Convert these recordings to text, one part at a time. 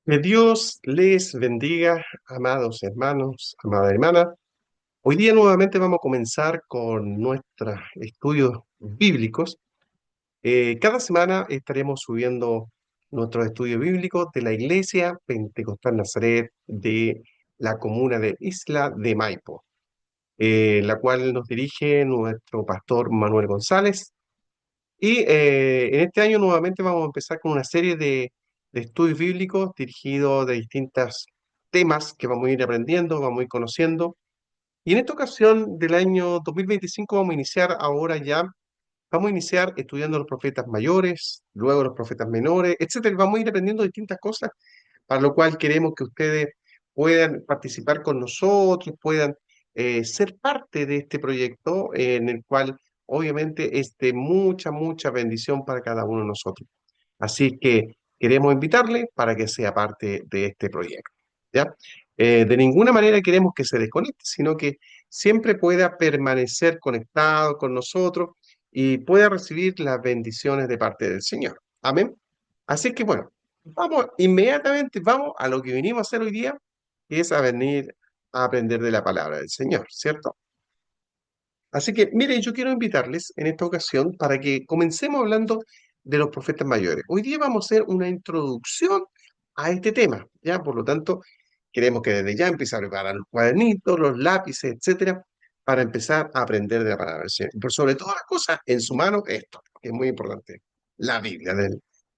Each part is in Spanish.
Que Dios les bendiga, amados hermanos, amada hermana. Hoy día nuevamente vamos a comenzar con nuestros estudios bíblicos. Cada semana estaremos subiendo nuestros estudios bíblicos de la Iglesia Pentecostal Nazaret de la comuna de Isla de Maipo, la cual nos dirige nuestro pastor Manuel González. En este año nuevamente vamos a empezar con una serie de estudios bíblicos dirigidos de distintos temas que vamos a ir aprendiendo, vamos a ir conociendo. Y en esta ocasión del año 2025 vamos a iniciar ahora ya, vamos a iniciar estudiando los profetas mayores, luego los profetas menores, etcétera. Vamos a ir aprendiendo distintas cosas, para lo cual queremos que ustedes puedan participar con nosotros, puedan ser parte de este proyecto en el cual obviamente es de mucha, mucha bendición para cada uno de nosotros. Así que queremos invitarle para que sea parte de este proyecto, ¿ya? De ninguna manera queremos que se desconecte, sino que siempre pueda permanecer conectado con nosotros y pueda recibir las bendiciones de parte del Señor. Amén. Así que bueno, vamos inmediatamente, vamos a lo que vinimos a hacer hoy día, que es a venir a aprender de la palabra del Señor, ¿cierto? Así que, miren, yo quiero invitarles en esta ocasión para que comencemos hablando de los profetas mayores. Hoy día vamos a hacer una introducción a este tema, ¿ya? Por lo tanto, queremos que desde ya empiece a preparar los cuadernitos, los lápices, etcétera, para empezar a aprender de la palabra del Señor. Y por sobre todas las cosas, en su mano, esto, que es muy importante, la Biblia,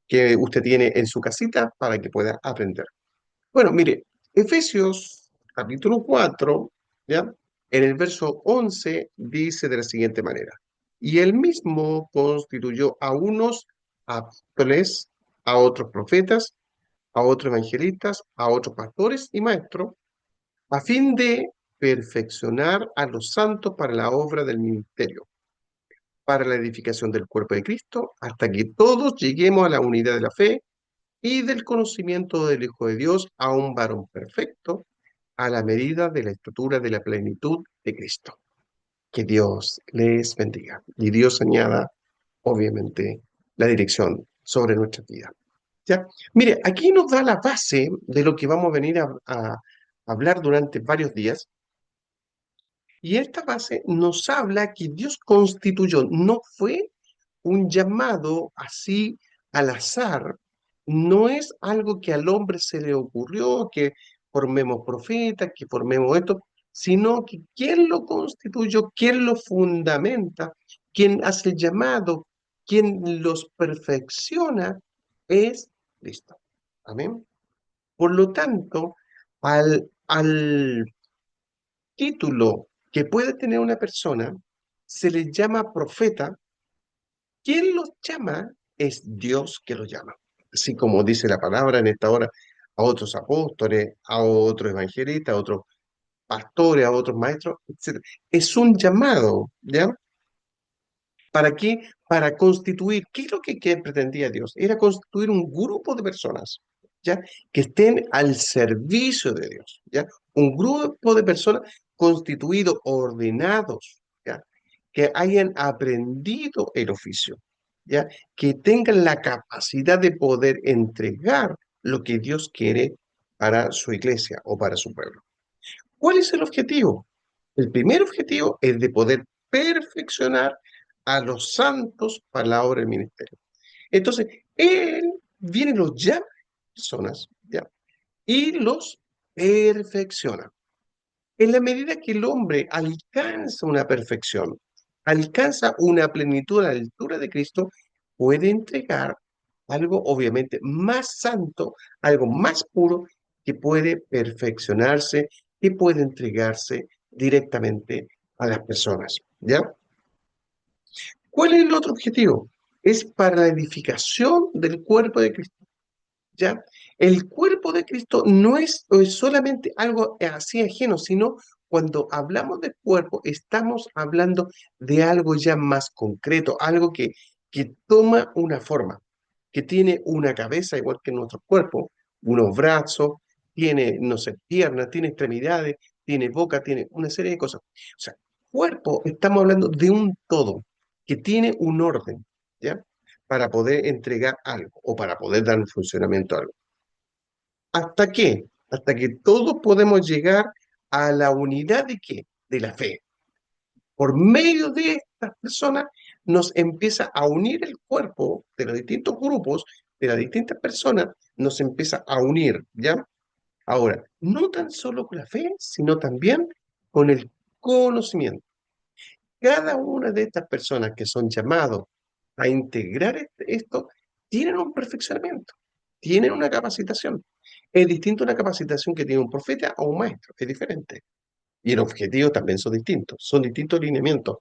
que usted tiene en su casita para que pueda aprender. Bueno, mire, Efesios capítulo 4, ¿ya? En el verso 11 dice de la siguiente manera, y él mismo constituyó a unos apóstoles, a otros profetas, a otros evangelistas, a otros pastores y maestros, a fin de perfeccionar a los santos para la obra del ministerio, para la edificación del cuerpo de Cristo, hasta que todos lleguemos a la unidad de la fe y del conocimiento del Hijo de Dios, a un varón perfecto, a la medida de la estatura de la plenitud de Cristo. Que Dios les bendiga y Dios añada, obviamente, la dirección sobre nuestra vida. ¿Ya? Mire, aquí nos da la base de lo que vamos a venir a hablar durante varios días. Y esta base nos habla que Dios constituyó, no fue un llamado así al azar, no es algo que al hombre se le ocurrió, que formemos profetas, que formemos esto, sino que quien lo constituyó, quien lo fundamenta, quien hace el llamado, quien los perfecciona, es Cristo. Amén. Por lo tanto, al título que puede tener una persona se le llama profeta. ¿Quién los llama? Es Dios que los llama. Así como dice la palabra en esta hora a otros apóstoles, a otros evangelistas, a otros pastores, a otros maestros, etc. Es un llamado, ¿ya? ¿Para qué? Para constituir, ¿qué es lo que pretendía Dios? Era constituir un grupo de personas, ¿ya? Que estén al servicio de Dios, ¿ya? Un grupo de personas constituidos, ordenados, ¿ya? Que hayan aprendido el oficio, ¿ya? Que tengan la capacidad de poder entregar lo que Dios quiere para su iglesia o para su pueblo. ¿Cuál es el objetivo? El primer objetivo es de poder perfeccionar a los santos para la obra del ministerio. Entonces, Él viene y los llama personas, ¿ya? Y los perfecciona. En la medida que el hombre alcanza una perfección, alcanza una plenitud a la altura de Cristo, puede entregar algo obviamente más santo, algo más puro, que puede perfeccionarse, que puede entregarse directamente a las personas, ¿ya? ¿Cuál es el otro objetivo? Es para la edificación del cuerpo de Cristo. ¿Ya? El cuerpo de Cristo no es solamente algo así ajeno, sino cuando hablamos de cuerpo, estamos hablando de algo ya más concreto, algo que toma una forma, que tiene una cabeza igual que nuestro cuerpo, unos brazos, tiene, no sé, piernas, tiene extremidades, tiene boca, tiene una serie de cosas. O sea, cuerpo, estamos hablando de un todo, que tiene un orden, ¿ya? Para poder entregar algo o para poder dar un funcionamiento a algo. ¿Hasta qué? Hasta que todos podemos llegar a la unidad de qué? De la fe. Por medio de estas personas nos empieza a unir el cuerpo de los distintos grupos, de las distintas personas, nos empieza a unir, ¿ya? Ahora, no tan solo con la fe, sino también con el conocimiento. Cada una de estas personas que son llamados a integrar esto, tienen un perfeccionamiento, tienen una capacitación. Es distinto una capacitación que tiene un profeta o un maestro, es diferente. Y el objetivo también son distintos lineamientos,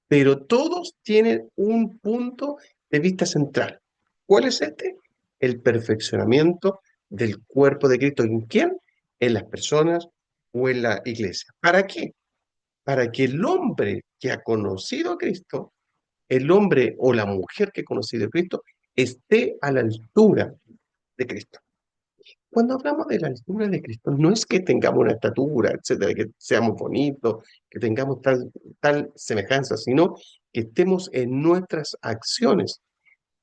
pero todos tienen un punto de vista central. ¿Cuál es este? El perfeccionamiento del cuerpo de Cristo. ¿En quién? En las personas o en la iglesia. ¿Para qué? Para que el hombre que ha conocido a Cristo, el hombre o la mujer que ha conocido a Cristo, esté a la altura de Cristo. Cuando hablamos de la altura de Cristo, no es que tengamos una estatura, etcétera, que seamos bonitos, que tengamos tal semejanza, sino que estemos en nuestras acciones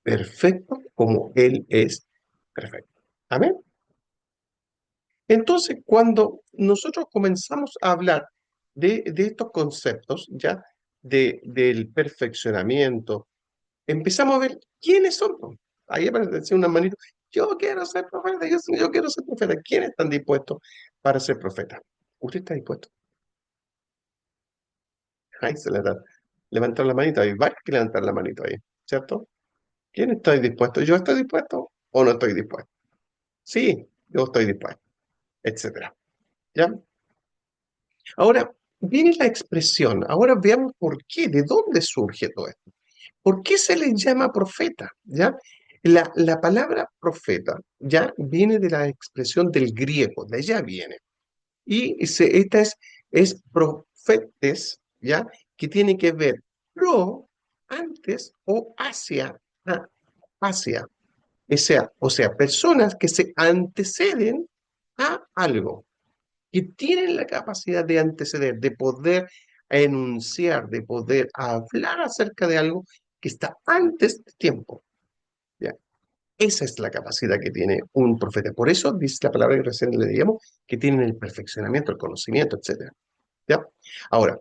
perfectos como Él es perfecto. Amén. Entonces, cuando nosotros comenzamos a hablar de estos conceptos, ya del perfeccionamiento, empezamos a ver quiénes son, po. Ahí aparece una manito. Yo quiero ser profeta, yo quiero ser profeta. ¿Quiénes están dispuestos para ser profeta? ¿Usted está dispuesto? Ahí se le da. Levantar la manito ahí. Vaya que levantar la manito ahí, ¿cierto? ¿Quién está dispuesto? ¿Yo estoy dispuesto o no estoy dispuesto? Sí, yo estoy dispuesto, etcétera. ¿Ya? Ahora, viene la expresión. Ahora veamos por qué, de dónde surge todo esto. ¿Por qué se le llama profeta? ¿Ya? La palabra profeta ya viene de la expresión del griego, de allá viene. Y esta es profetes, ¿ya? Que tiene que ver pro, antes o hacia, hacia. O sea, personas que se anteceden a algo, que tienen la capacidad de anteceder, de poder enunciar, de poder hablar acerca de algo que está antes de tiempo. ¿Ya? Esa es la capacidad que tiene un profeta. Por eso dice la palabra que recién le digamos, que tienen el perfeccionamiento, el conocimiento, etcétera. ¿Ya? Ahora,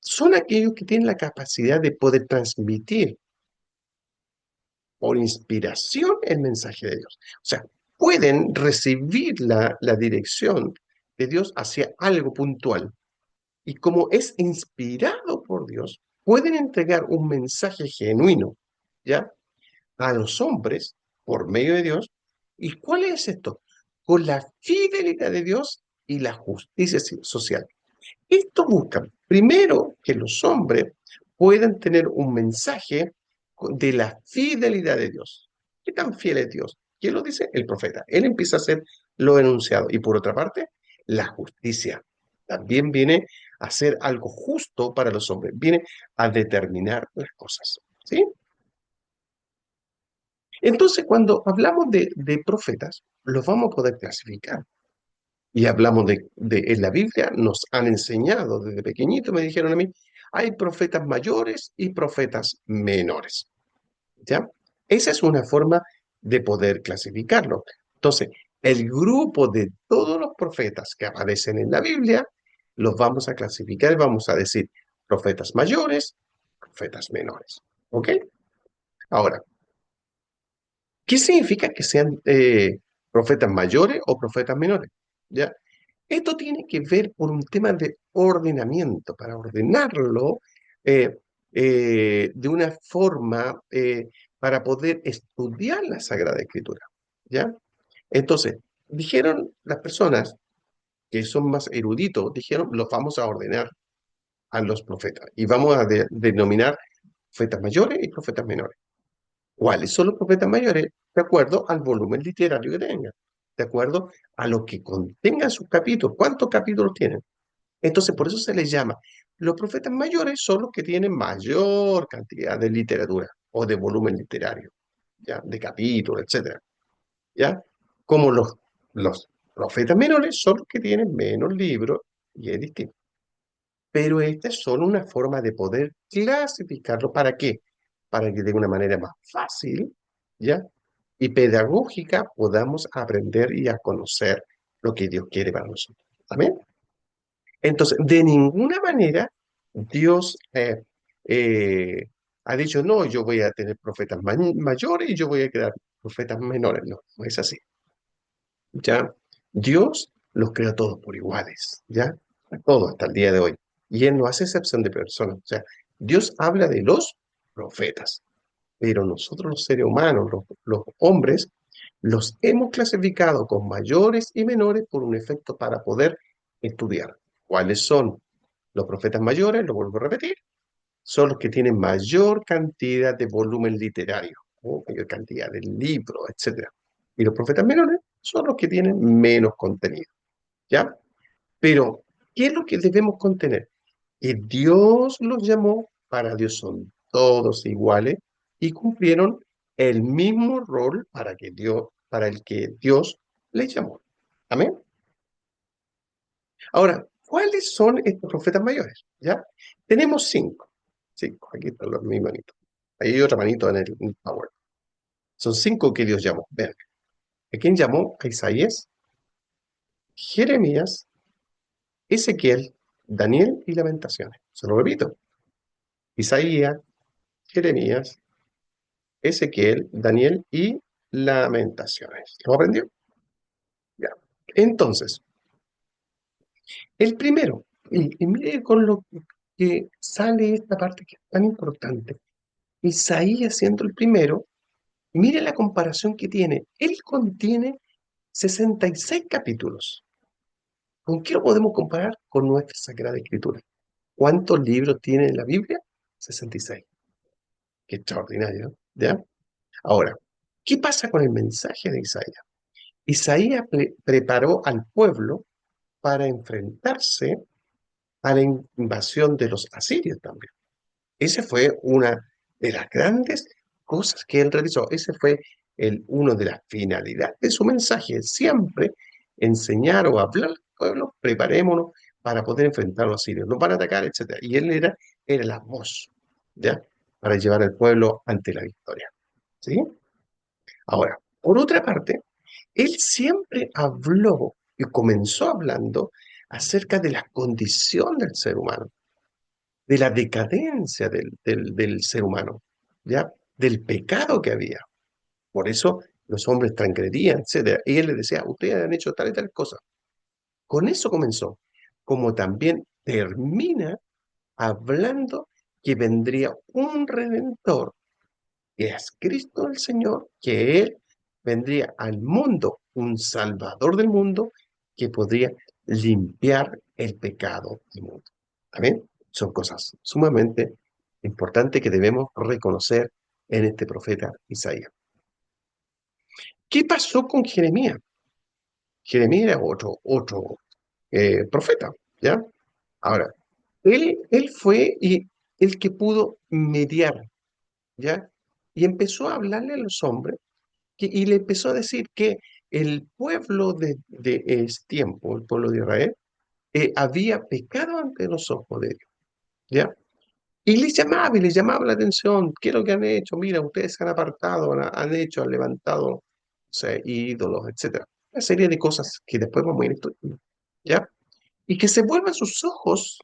son aquellos que tienen la capacidad de poder transmitir por inspiración el mensaje de Dios. O sea, pueden recibir la dirección de Dios hacia algo puntual. Y como es inspirado por Dios, pueden entregar un mensaje genuino, ¿ya? A los hombres por medio de Dios. ¿Y cuál es esto? Con la fidelidad de Dios y la justicia social. Esto busca, primero, que los hombres puedan tener un mensaje de la fidelidad de Dios. ¿Qué tan fiel es Dios? ¿Quién lo dice? El profeta. Él empieza a hacer lo enunciado. Y por otra parte, la justicia. También viene a hacer algo justo para los hombres. Viene a determinar las cosas. ¿Sí? Entonces, cuando hablamos de profetas, los vamos a poder clasificar. Y hablamos en la Biblia, nos han enseñado desde pequeñito, me dijeron a mí, hay profetas mayores y profetas menores. ¿Ya? Esa es una forma de poder clasificarlo. Entonces, el grupo de todos los profetas que aparecen en la Biblia, los vamos a clasificar y vamos a decir profetas mayores, profetas menores. ¿Ok? Ahora, ¿qué significa que sean profetas mayores o profetas menores? ¿Ya? Esto tiene que ver por un tema de ordenamiento, para ordenarlo eh, de una forma para poder estudiar la Sagrada Escritura. ¿Ya? Entonces, dijeron las personas que son más eruditos, dijeron, los vamos a ordenar a los profetas y vamos a denominar profetas mayores y profetas menores. ¿Cuáles son los profetas mayores? De acuerdo al volumen literario que tengan, de acuerdo a lo que contengan sus capítulos. ¿Cuántos capítulos tienen? Entonces, por eso se les llama. Los profetas mayores son los que tienen mayor cantidad de literatura o de volumen literario, ¿ya? De capítulos, etcétera, ¿ya? Como los profetas menores son los que tienen menos libros y es distinto. Pero esta es solo una forma de poder clasificarlo. ¿Para qué? Para que de una manera más fácil, ¿ya? y pedagógica podamos aprender y a conocer lo que Dios quiere para nosotros. Amén. Entonces, de ninguna manera Dios ha dicho, no, yo voy a tener profetas mayores y yo voy a crear profetas menores. No, no es así. ¿Ya? Dios los crea a todos por iguales, ¿ya? A todos hasta el día de hoy. Y Él no hace excepción de personas. O sea, Dios habla de los profetas, pero nosotros los seres humanos, los hombres, los hemos clasificado con mayores y menores por un efecto para poder estudiar. ¿Cuáles son los profetas mayores? Lo vuelvo a repetir. Son los que tienen mayor cantidad de volumen literario, o mayor cantidad de libros, etcétera. Y los profetas menores son los que tienen menos contenido, ¿ya? Pero, ¿qué es lo que debemos contener? Que Dios los llamó, para Dios son todos iguales y cumplieron el mismo rol para el que Dios les llamó. Amén. Ahora, ¿cuáles son estos profetas mayores? ¿Ya? Tenemos cinco. Cinco, aquí están los mis manitos. Ahí hay otra manito en el Power. Son cinco que Dios llamó. Vean, ¿a quién llamó? A Isaías, Jeremías, Ezequiel, Daniel y Lamentaciones. Se lo repito. Isaías, Jeremías, Ezequiel, Daniel y Lamentaciones. ¿Lo aprendió? Ya. Entonces, el primero, y mire con lo que sale esta parte que es tan importante. Isaías siendo el primero, mire la comparación que tiene. Él contiene 66 capítulos. ¿Con qué lo podemos comparar? Con nuestra Sagrada Escritura. ¿Cuántos libros tiene la Biblia? 66. Qué extraordinario, ¿no? ¿Ya? Ahora, ¿qué pasa con el mensaje de Isaías? Isaías preparó al pueblo para enfrentarse a la invasión de los asirios también. Esa fue una de las grandes cosas que él realizó. Ese fue uno de las finalidades de su mensaje. Siempre enseñar o hablar al pueblo, preparémonos para poder enfrentar a los asirios. Nos van a atacar, etcétera. Y él era la voz, ¿ya? Para llevar al pueblo ante la victoria. ¿Sí? Ahora, por otra parte, él siempre habló y comenzó hablando acerca de la condición del ser humano, de la decadencia del ser humano, ¿ya? Del pecado que había. Por eso los hombres transgredían, etcétera. Y él les decía, ustedes han hecho tal y tal cosa. Con eso comenzó, como también termina hablando que vendría un redentor, que es Cristo el Señor, que Él vendría al mundo, un salvador del mundo, que podría limpiar el pecado del mundo. Amén. Son cosas sumamente importantes que debemos reconocer en este profeta Isaías. ¿Qué pasó con Jeremías? Jeremías era otro profeta, ¿ya? Ahora, él fue el que pudo mediar, ¿ya? Y empezó a hablarle a los hombres y le empezó a decir que el pueblo de ese tiempo, el pueblo de Israel, había pecado ante los ojos de Dios, ¿ya? Y les llamaba la atención, ¿qué es lo que han hecho? Mira, ustedes se han apartado, han hecho, han levantado, o sea, ídolos, etcétera. Una serie de cosas que después vamos a ir estudiando, ¿ya? Y que se vuelvan sus ojos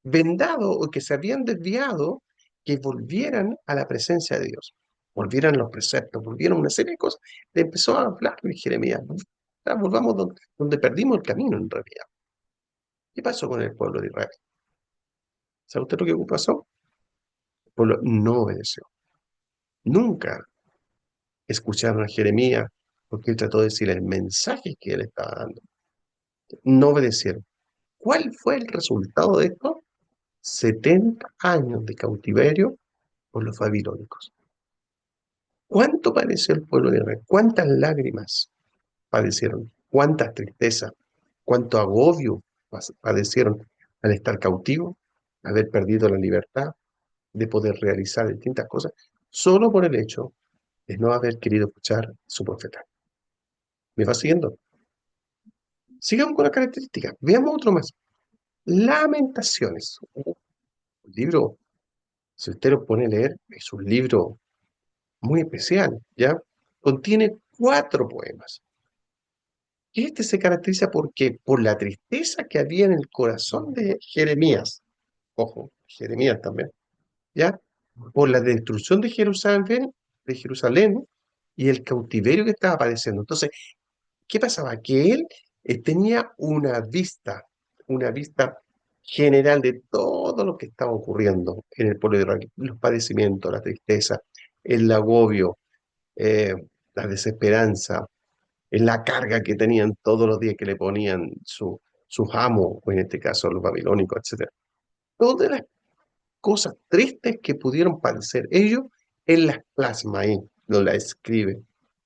vendados o que se habían desviado, que volvieran a la presencia de Dios, volvieran los preceptos, volvieran una serie de cosas. Le empezó a hablar de Jeremías, volvamos donde perdimos el camino en realidad. ¿Qué pasó con el pueblo de Israel? ¿Sabe usted lo que pasó? El pueblo no obedeció. Nunca escucharon a Jeremías porque él trató de decir el mensaje que él estaba dando. No obedecieron. ¿Cuál fue el resultado de esto? 70 años de cautiverio por los babilónicos. ¿Cuánto padeció el pueblo de Israel? ¿Cuántas lágrimas padecieron? ¿Cuántas tristezas? ¿Cuánto agobio padecieron al estar cautivos? Haber perdido la libertad de poder realizar distintas cosas, solo por el hecho de no haber querido escuchar su profeta. ¿Me va siguiendo? Sigamos con las características. Veamos otro más. Lamentaciones. Un libro, si usted lo pone a leer, es un libro muy especial, ¿ya? Contiene 4 poemas. Y este se caracteriza por la tristeza que había en el corazón de Jeremías. Ojo, Jeremías también, ¿ya? Por la destrucción de Jerusalén y el cautiverio que estaba padeciendo. Entonces, ¿qué pasaba? Que él tenía una vista general de todo lo que estaba ocurriendo en el pueblo de Israel, los padecimientos, la tristeza, el agobio, eh, la desesperanza, la carga que tenían todos los días que le ponían sus amos, o en este caso los babilónicos, etcétera. Todas las cosas tristes que pudieron padecer ellos, él las plasma ahí, no las escribe.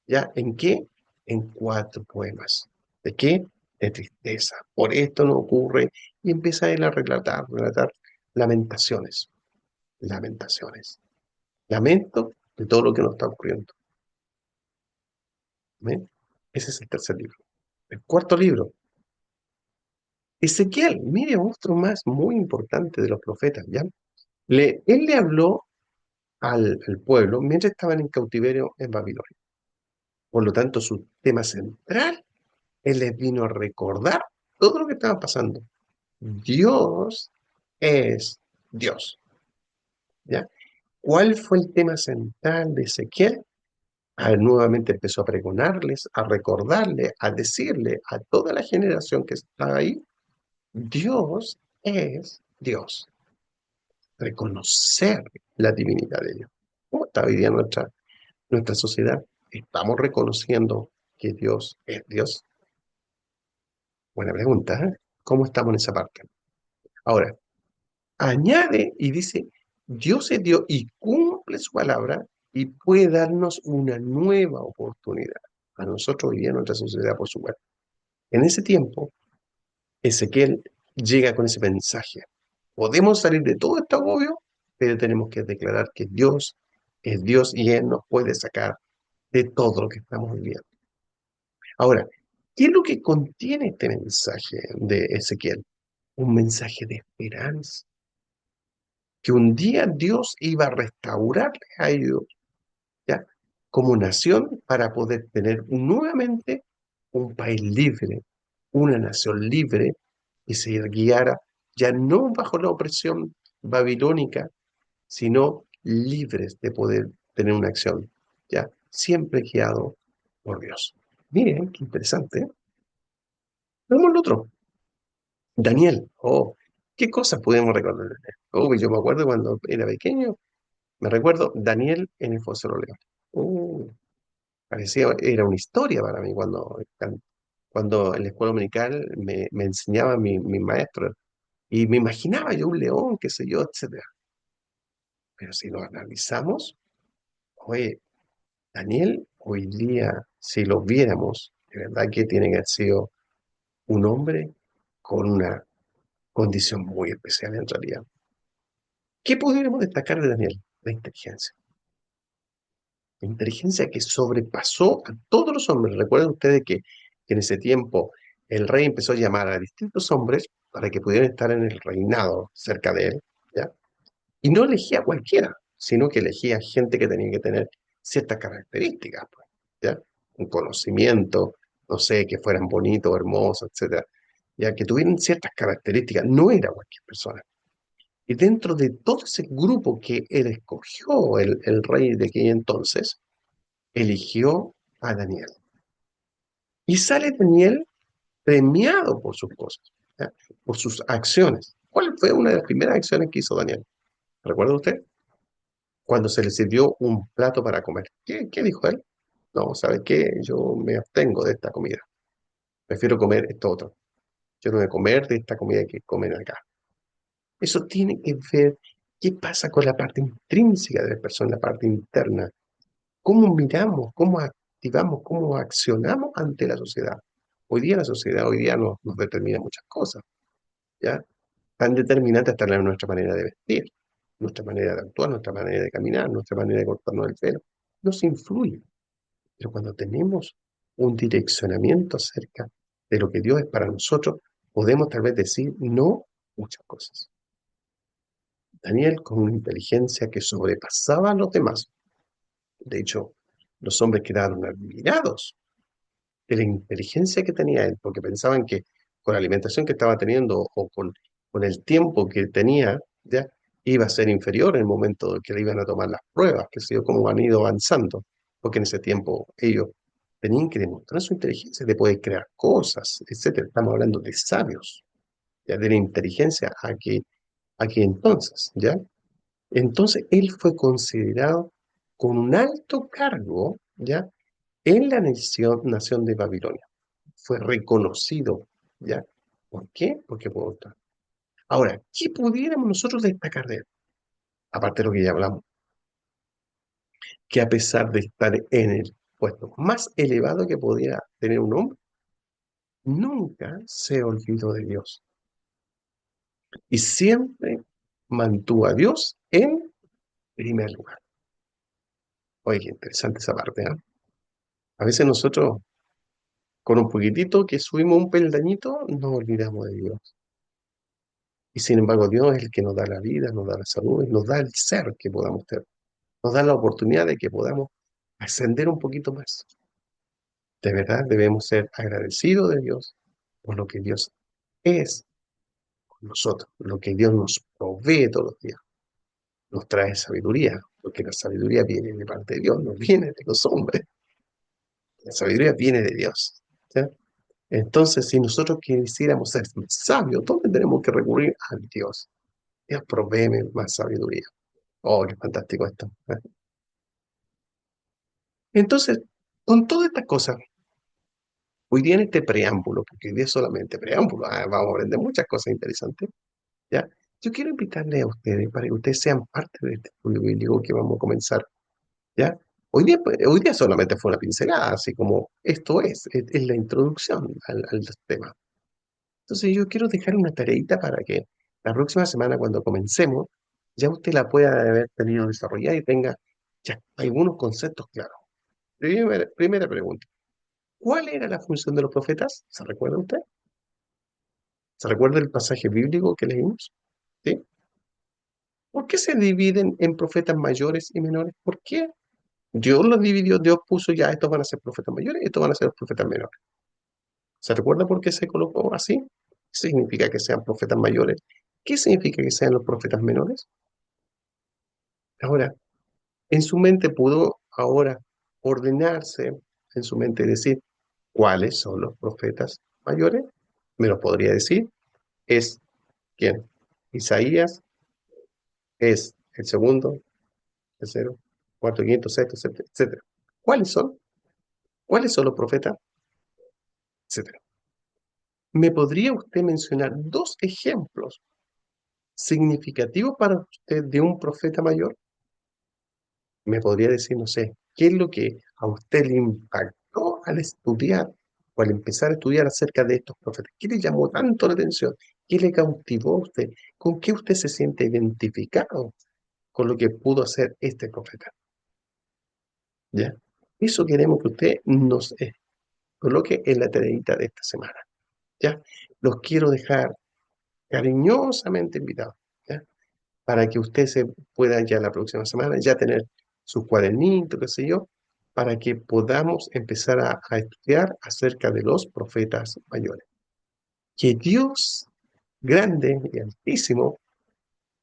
¿Ya? ¿En qué? En 4 poemas. ¿De qué? De tristeza. Por esto no ocurre. Y empieza él a relatar lamentaciones, lamentaciones. Lamento de todo lo que nos está ocurriendo. ¿Ven? Ese es el tercer libro. El cuarto libro, Ezequiel, mire, otro más muy importante de los profetas, ¿ya? Él le habló al pueblo mientras estaban en cautiverio en Babilonia. Por lo tanto, su tema central, él les vino a recordar todo lo que estaba pasando. Dios es Dios, ¿ya? ¿Cuál fue el tema central de Ezequiel? Nuevamente empezó a pregonarles, a recordarle, a decirle a toda la generación que está ahí, Dios es Dios. Reconocer la divinidad de Dios. ¿Cómo está hoy día nuestra sociedad? ¿Estamos reconociendo que Dios es Dios? Buena pregunta, ¿eh? ¿Cómo estamos en esa parte? Ahora, añade y dice, Dios es Dios y cumple su palabra y puede darnos una nueva oportunidad. A nosotros hoy día, en nuestra sociedad, por supuesto. En ese tiempo, Ezequiel llega con ese mensaje. Podemos salir de todo este agobio, pero tenemos que declarar que Dios es Dios y Él nos puede sacar de todo lo que estamos viviendo. Ahora, ¿qué es lo que contiene este mensaje de Ezequiel? Un mensaje de esperanza, que un día Dios iba a restaurarle a ellos, ¿ya? Como nación para poder tener nuevamente un país libre, una nación libre y se guiara ya no bajo la opresión babilónica, sino libres de poder tener una acción, ya siempre guiado por Dios. Miren, qué interesante, ¿eh? Vamos al otro. Daniel, oh, ¿qué cosas podemos recordar de Daniel? Oh, yo me acuerdo cuando era pequeño, me recuerdo Daniel en el foso de los leones. Parecía, era una historia para mí cuando en la escuela dominical me enseñaba mi maestro y me imaginaba yo un león, qué sé yo, etcétera. Pero si lo analizamos, oye, Daniel hoy día, si lo viéramos, de verdad que tiene que haber sido un hombre con una condición muy especial en realidad. ¿Qué pudiéramos destacar de Daniel? La inteligencia. La inteligencia que sobrepasó a todos los hombres. Recuerden ustedes que en ese tiempo el rey empezó a llamar a distintos hombres para que pudieran estar en el reinado cerca de él, ¿ya? Y no elegía a cualquiera, sino que elegía gente que tenía que tener ciertas características, pues, ¿ya? Un conocimiento, no sé, que fueran bonitos, hermosos, etcétera, ya que tuvieran ciertas características, no era cualquier persona. Y dentro de todo ese grupo que él escogió, el rey de aquel entonces, eligió a Daniel. Y sale Daniel premiado por sus cosas, ¿ya? Por sus acciones. ¿Cuál fue una de las primeras acciones que hizo Daniel? ¿Recuerda usted? Cuando se le sirvió un plato para comer. ¿Qué dijo él? No, ¿sabe qué? Yo me abstengo de esta comida. Prefiero comer esto otro. Yo no voy a comer de esta comida que comen acá. Eso tiene que ver qué pasa con la parte intrínseca de la persona, la parte interna. ¿Cómo miramos, cómo activamos, cómo accionamos ante la sociedad? Hoy día la sociedad, hoy día nos determina muchas cosas, ¿ya? Tan determinante hasta nuestra manera de vestir, nuestra manera de actuar, nuestra manera de caminar, nuestra manera de cortarnos el pelo. Nos influye. Pero cuando tenemos un direccionamiento acerca de lo que Dios es para nosotros, podemos tal vez decir no muchas cosas. Daniel, con una inteligencia que sobrepasaba a los demás, De hecho, los hombres quedaron admirados de la inteligencia que tenía él, porque pensaban que con la alimentación que estaba teniendo o con el tiempo que tenía, ya iba a ser inferior en el momento que le iban a tomar las pruebas, que sé yo, cómo han ido avanzando, porque en ese tiempo ellos tenían que demostrar su inteligencia de poder crear cosas, etcétera. Estamos hablando de sabios, ya de la inteligencia aquí entonces, ¿ya? Entonces él fue considerado con un alto cargo, ¿ya? En la nación de Babilonia. Fue reconocido, ¿ya? ¿Por qué? Porque puedo estar. Ahora, ¿qué pudiéramos nosotros destacar de él? Aparte de lo que ya hablamos, que a pesar de estar en el puesto más elevado que pudiera tener un hombre, nunca se olvidó de Dios y siempre mantuvo a Dios en primer lugar. Oye, qué interesante esa parte, ¿eh? A veces nosotros, con un poquitito que subimos un peldañito, nos olvidamos de Dios. Y sin embargo, Dios es el que nos da la vida, nos da la salud, y nos da el ser que podamos tener. Nos da la oportunidad de que podamos ascender un poquito más. De verdad debemos ser agradecidos de Dios por lo que Dios es con nosotros, lo que Dios nos provee todos los días. Nos trae sabiduría, porque la sabiduría viene de parte de Dios, no viene de los hombres. La sabiduría viene de Dios. ¿Sí? Entonces, si nosotros quisiéramos ser sabios, ¿dónde tenemos que recurrir? A Dios. Dios provee más sabiduría. Oh, qué fantástico esto. ¿Eh? Entonces, con todas estas cosas, hoy día en este preámbulo, porque hoy día es solamente preámbulo, vamos a aprender muchas cosas interesantes, ¿ya? Yo quiero invitarles a ustedes para que ustedes sean parte de este estudio bíblico que vamos a comenzar, ¿ya? Hoy día solamente fue una pincelada, así como esto es la introducción al tema. Entonces yo quiero dejar una tareita para que la próxima semana cuando comencemos, ya usted la pueda haber tenido desarrollada y tenga ya algunos conceptos claros. Primera pregunta. ¿Cuál era la función de los profetas? ¿Se recuerda usted? ¿Se recuerda el pasaje bíblico que leímos? ¿Sí? ¿Por qué se dividen en profetas mayores y menores? ¿Por qué? Dios los dividió, Dios puso ya, estos van a ser profetas mayores y estos van a ser profetas menores. ¿Se recuerda por qué se colocó así? ¿Qué significa que sean profetas mayores? ¿Qué significa que sean los profetas menores? Ahora, en su mente pudo ahora ordenarse, en su mente decir, ¿cuáles son los profetas mayores? ¿Me lo podría decir? Es ¿quién? Isaías es el segundo, tercero, cuarto, quinto, sexto, séptimo, etcétera. ¿Cuáles son? ¿Cuáles son los profetas? Etcétera. ¿Me podría usted mencionar dos ejemplos significativos para usted de un profeta mayor? ¿Me podría decir, no sé, qué es lo que a usted le impactó al estudiar o al empezar a estudiar acerca de estos profetas? ¿Qué le llamó tanto la atención? ¿Qué le cautivó a usted? ¿Con qué usted se siente identificado con lo que pudo hacer este profeta? ¿Ya? Eso queremos que usted nos coloque en la tareita de esta semana. ¿Ya? Los quiero dejar cariñosamente invitados, ¿ya? Para que usted se pueda ya la próxima semana ya tener su cuadernito, qué sé yo, para que podamos empezar a estudiar acerca de los profetas mayores. Que Dios grande y altísimo,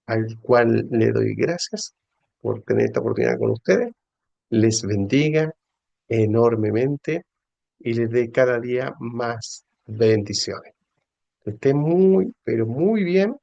al cual le doy gracias por tener esta oportunidad con ustedes, les bendiga enormemente y les dé cada día más bendiciones. Que estén muy, pero muy bien